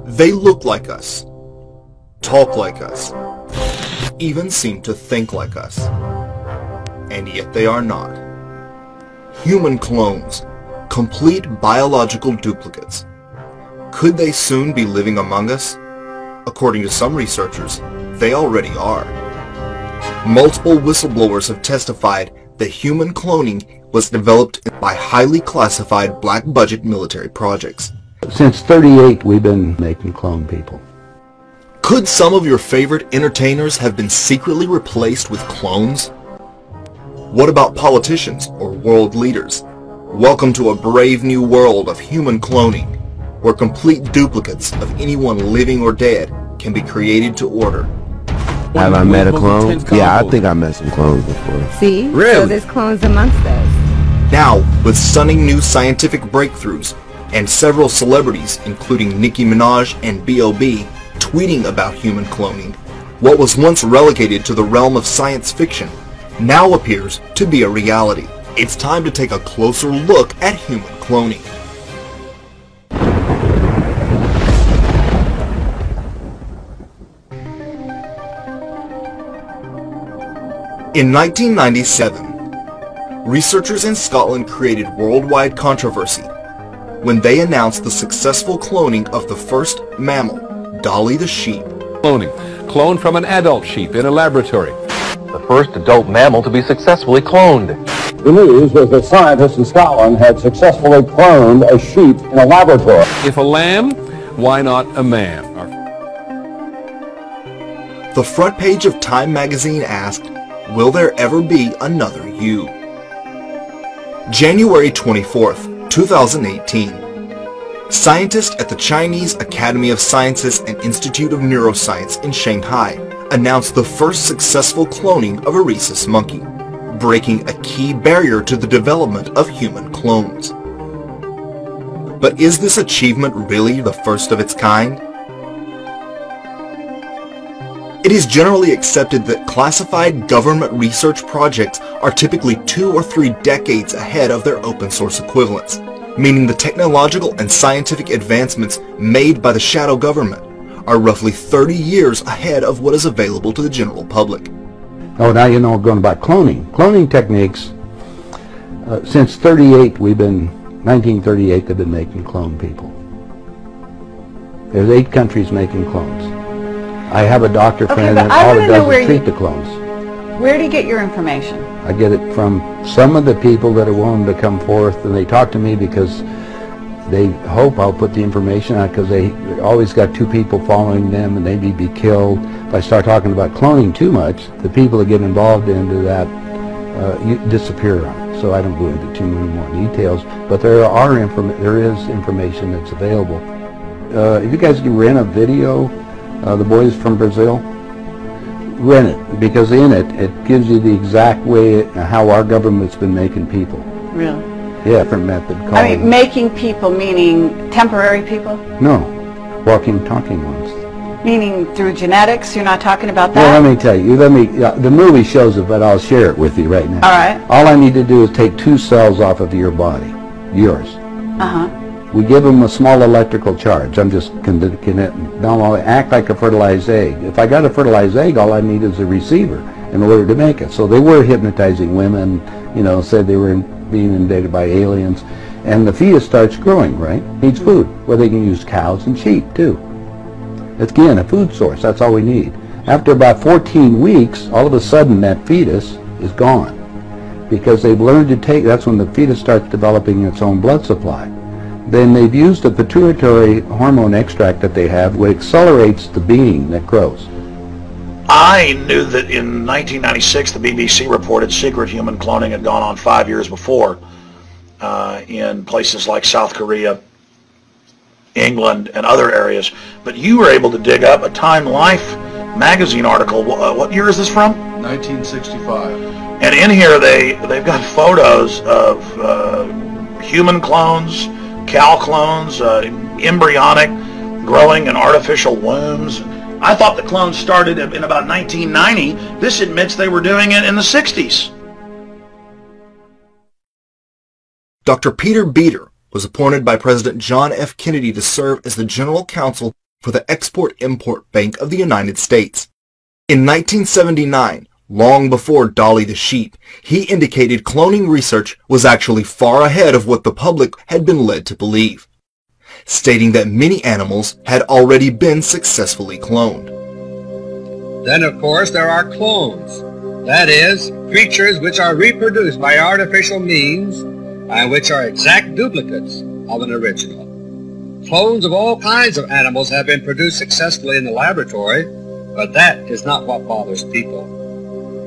They look like us, talk like us, even seem to think like us. And yet they are not. Human clones, complete biological duplicates. Could they soon be living among us? According to some researchers, they already are. Multiple whistleblowers have testified that human cloning was developed by highly classified black-budget military projects. Since '38, we've been making clone people. Could some of your favorite entertainers have been secretly replaced with clones? What about politicians or world leaders? Welcome to a brave new world of human cloning, where complete duplicates of anyone living or dead can be created to order. Have I met a clone? Yeah, I think I met some clones before. See? Really? So there's clones amongst us. Now, with stunning new scientific breakthroughs, and several celebrities, including Nicki Minaj and B.O.B., tweeting about human cloning, what was once relegated to the realm of science fiction now appears to be a reality. It's time to take a closer look at human cloning. In 1997, researchers in Scotland created worldwide controversy when they announced the successful cloning of the first mammal, Dolly the sheep. Cloning. Cloned from an adult sheep in a laboratory. The first adult mammal to be successfully cloned. The news was that scientists in Scotland had successfully cloned a sheep in a laboratory. If a lamb, why not a man? The front page of Time magazine asked, "Will there ever be another you?" January 24th, 2018. Scientists at the Chinese Academy of Sciences and Institute of Neuroscience in Shanghai announced the first successful cloning of a rhesus monkey, breaking a key barrier to the development of human clones. But is this achievement really the first of its kind? It is generally accepted that classified government research projects are typically 2 or 3 decades ahead of their open source equivalents, meaning the technological and scientific advancements made by the shadow government are roughly 30 years ahead of what is available to the general public. Oh, now you know going about cloning. Cloning techniques, since 1938, they've been making clone people. There's 8 countries making clones. I have a doctor friend that all it does is treat the clones. Where do you get your information? I get it from some of the people that are willing to come forth, and they talk to me because they hope I'll put the information out, because they always got 2 people following them and they may be killed. If I start talking about cloning too much, the people that get involved into that disappear on it. So I don't go into too many more details, but there is information that's available. If you guys can rent a video, the boys from Brazil, rent it, because in it gives you the exact way how our government's been making people. Really? Yeah, different method. I mean, making people meaning temporary people? No, walking, talking ones. Meaning through genetics? You're not talking about that? Well, let me tell you. The movie shows it, but I'll share it with you right now. All right. All I need to do is take 2 cells off of your body, yours. Uh-huh. We give them a small electrical charge. I'm just now I'll act like a fertilized egg. If I got a fertilized egg, all I need is a receiver in order to make it. So they were hypnotizing women, said they were being invaded by aliens, and the fetus starts growing, right? Needs food. Well, they can use cows and sheep too. It's again a food source. That's all we need. After about 14 weeks, all of a sudden that fetus is gone, because they've learned to take. That's when the fetus starts developing its own blood supply. Then they've used a pituitary hormone extract that they have, which accelerates the being that grows. I knew that in 1996 the BBC reported secret human cloning had gone on 5 years before in places like South Korea, England, and other areas. But you were able to dig up a Time Life magazine article. What year is this from? 1965. And in here they've got photos of human clones, cow clones, embryonic, growing in artificial wombs. I thought the clones started in about 1990. This admits they were doing it in the 60s. Dr. Peter Beater was appointed by President John F. Kennedy to serve as the general counsel for the Export-Import Bank of the United States. In 1979, long before Dolly the sheep, he indicated cloning research was actually far ahead of what the public had been led to believe, stating that many animals had already been successfully cloned. Then, of course, there are clones. That is, creatures which are reproduced by artificial means and which are exact duplicates of an original. Clones of all kinds of animals have been produced successfully in the laboratory, but that is not what bothers people.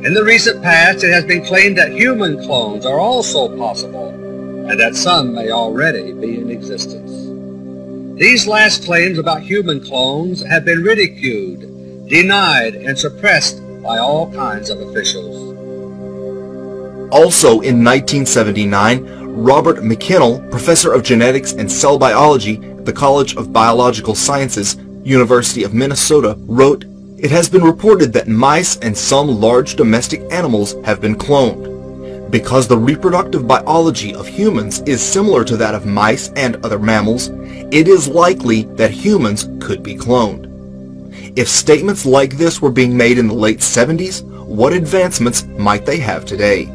In the recent past, it has been claimed that human clones are also possible, and that some may already be in existence. These last claims about human clones have been ridiculed, denied, and suppressed by all kinds of officials. Also in 1979, Robert McKinnell, professor of genetics and cell biology at the College of Biological Sciences, University of Minnesota, wrote, "It has been reported that mice and some large domestic animals have been cloned. Because the reproductive biology of humans is similar to that of mice and other mammals, it is likely that humans could be cloned." If statements like this were being made in the late 70s, what advancements might they have today?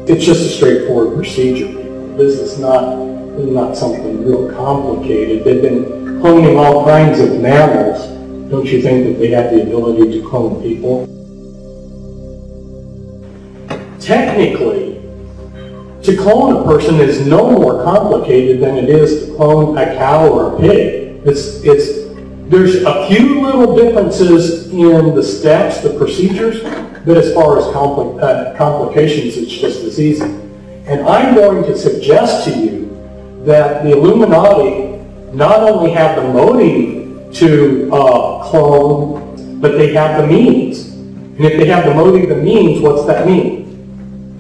It's just a straightforward procedure. This is not something real complicated. They've been cloning all kinds of mammals. Don't you think that they have the ability to clone people? Technically, to clone a person is no more complicated than it is to clone a cow or a pig. There's a few little differences in the steps, the procedures, but as far as complications, it's just as easy. And I'm going to suggest to you that the Illuminati not only have the motive to clone, but they have the means. And if they have the motive, the means, what's that mean?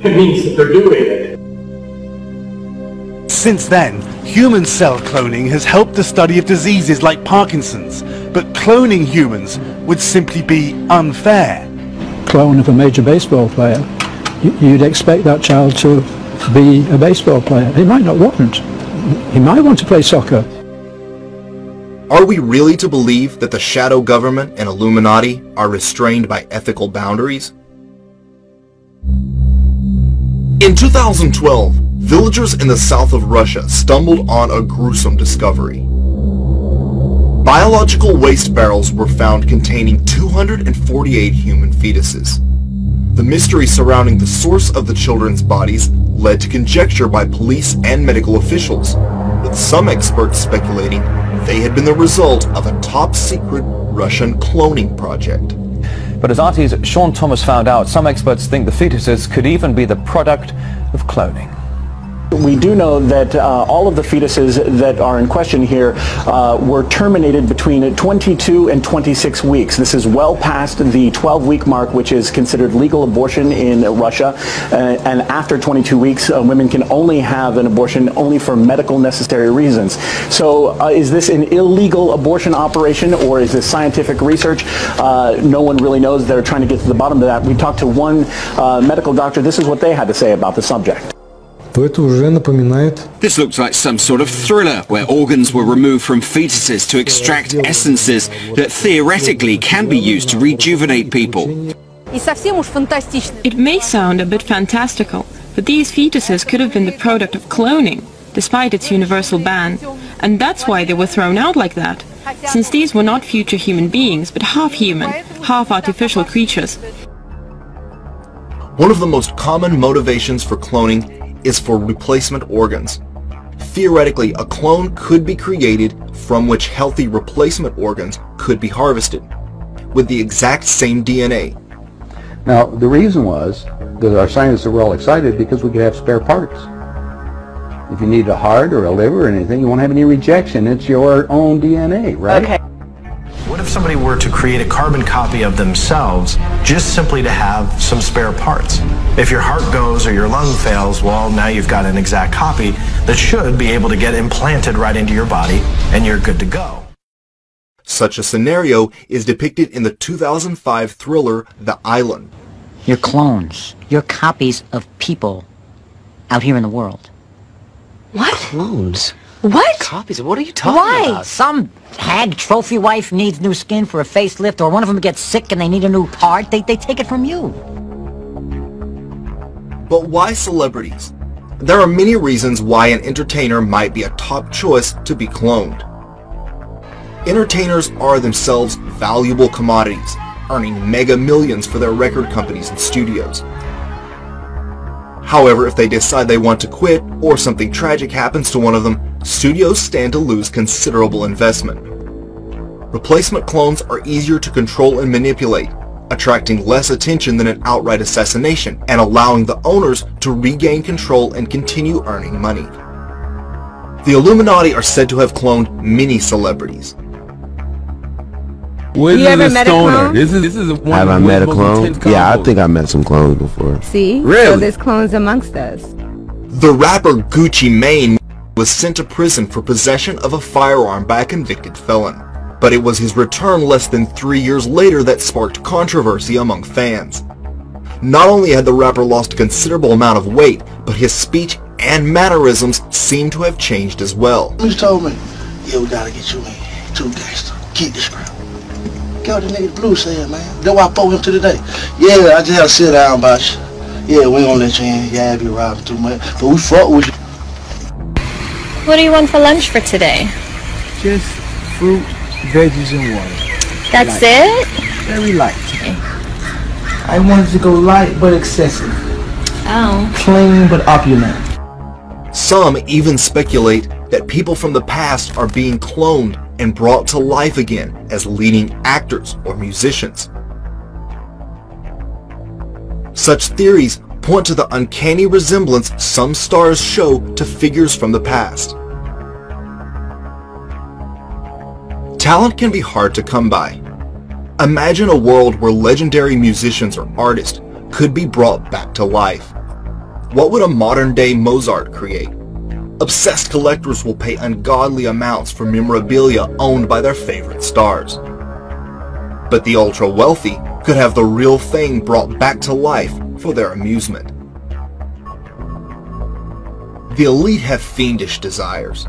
It means that they're doing it. Since then, human cell cloning has helped the study of diseases like Parkinson's, but cloning humans would simply be unfair. Clone of a major baseball player, you'd expect that child to be a baseball player. He might not want. He might want to play soccer. Are we really to believe that the shadow government and Illuminati are restrained by ethical boundaries? In 2012, villagers in the south of Russia stumbled on a gruesome discovery. Biological waste barrels were found containing 248 human fetuses. The mystery surrounding the source of the children's bodies led to conjecture by police and medical officials, with some experts speculating they had been the result of a top-secret Russian cloning project. But as RT's Sean Thomas found out, some experts think the fetuses could even be the product of cloning. We do know that all of the fetuses that are in question here were terminated between 22 and 26 weeks. This is well past the 12-week mark, which is considered legal abortion in Russia. And after 22 weeks, women can only have an abortion only for medical necessary reasons. So is this an illegal abortion operation, or is this scientific research? No one really knows. They're trying to get to the bottom of that. We talked to one medical doctor. This is what they had to say about the subject. This looks like some sort of thriller where organs were removed from fetuses to extract essences that theoretically can be used to rejuvenate people. It may sound a bit fantastical, but these fetuses could have been the product of cloning, despite its universal ban. And that's why they were thrown out like that, since these were not future human beings, but half human, half artificial creatures. One of the most common motivations for cloning is for replacement organs. Theoretically, a clone could be created from which healthy replacement organs could be harvested, with the exact same DNA. Now, the reason was that our scientists were all excited because we could have spare parts. If you need a heart or a liver or anything, you won't have any rejection. It's your own DNA, right? Okay. What if somebody were to create a carbon copy of themselves just simply to have some spare parts? If your heart goes or your lung fails, well, now you've got an exact copy that should be able to get implanted right into your body and you're good to go. Such a scenario is depicted in the 2005 thriller The Island. You're clones. You're copies of people out here in the world. What? Clones. What? Copies? What are you talking Why? about? Some hag trophy wife needs new skin for a facelift, or one of them gets sick and they need a new part. They take it from you. But why celebrities? There are many reasons why an entertainer might be a top choice to be cloned. Entertainers are themselves valuable commodities, earning mega millions for their record companies and studios. However, if they decide they want to quit, or something tragic happens to one of them, studios stand to lose considerable investment. Replacement clones are easier to control and manipulate, attracting less attention than an outright assassination, and allowing the owners to regain control and continue earning money. The Illuminati are said to have cloned many celebrities. You ever met a clone? This is Have I met a clone? Yeah, I think I met some clones before. See? Really? So there's clones amongst us. The rapper Gucci Mane was sent to prison for possession of a firearm by a convicted felon. But it was his return less than 3 years later that sparked controversy among fans. Not only had the rapper lost a considerable amount of weight, but his speech and mannerisms seemed to have changed as well. He told me, yeah, we gotta get you in. Too gangster. Keep the scrap. Get what the nigga Blue said, man. That's why I fought him to today. Yeah, I just had to sit down, boss. Yeah, we ain't gonna let you in. Yeah, I be robbing too much. But we fought with you. What do you want for lunch for today? Just fruit, veggies, and water. That's light. it? Very light. Okay. I wanted to go light but excessive. Oh. Clean but opulent. Some even speculate that people from the past are being cloned and brought to life again as leading actors or musicians. Such theories point to the uncanny resemblance some stars show to figures from the past. Talent can be hard to come by. Imagine a world where legendary musicians or artists could be brought back to life. What would a modern-day Mozart create? Obsessed collectors will pay ungodly amounts for memorabilia owned by their favorite stars. But the ultra-wealthy could have the real thing brought back to life for their amusement. The elite have fiendish desires.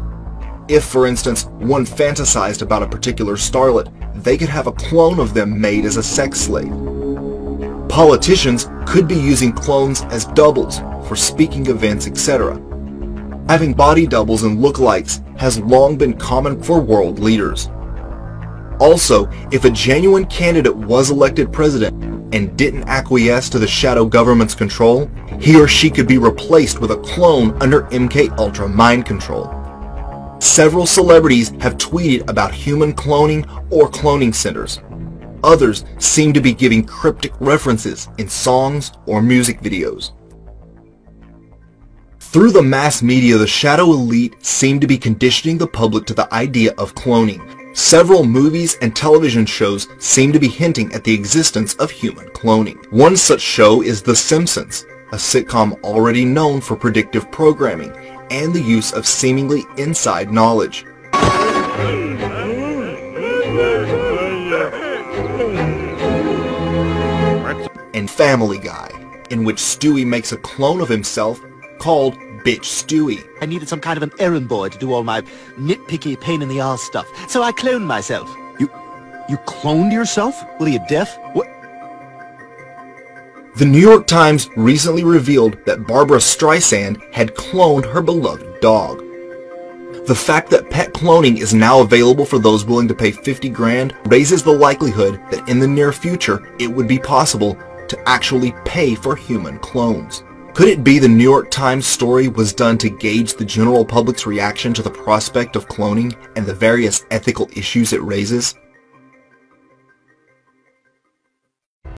If, for instance, one fantasized about a particular starlet, they could have a clone of them made as a sex slave. Politicians could be using clones as doubles for speaking events, etc. Having body doubles and lookalikes has long been common for world leaders. Also, if a genuine candidate was elected president and didn't acquiesce to the shadow government's control, he or she could be replaced with a clone under MK Ultra mind control. Several celebrities have tweeted about human cloning or cloning centers. Others seem to be giving cryptic references in songs or music videos. Through the mass media, the shadow elite seem to be conditioning the public to the idea of cloning. Several movies and television shows seem to be hinting at the existence of human cloning. One such show is The Simpsons, a sitcom already known for predictive programming and the use of seemingly inside knowledge. And Family Guy, in which Stewie makes a clone of himself called Bitch Stewie. I needed some kind of an errand boy to do all my nitpicky pain-in-the-ass stuff, so I cloned myself. You cloned yourself? Well, are you deaf? What? The New York Times recently revealed that Barbara Streisand had cloned her beloved dog. The fact that pet cloning is now available for those willing to pay 50 grand raises the likelihood that in the near future it would be possible to actually pay for human clones. Could it be the New York Times story was done to gauge the general public's reaction to the prospect of cloning and the various ethical issues it raises?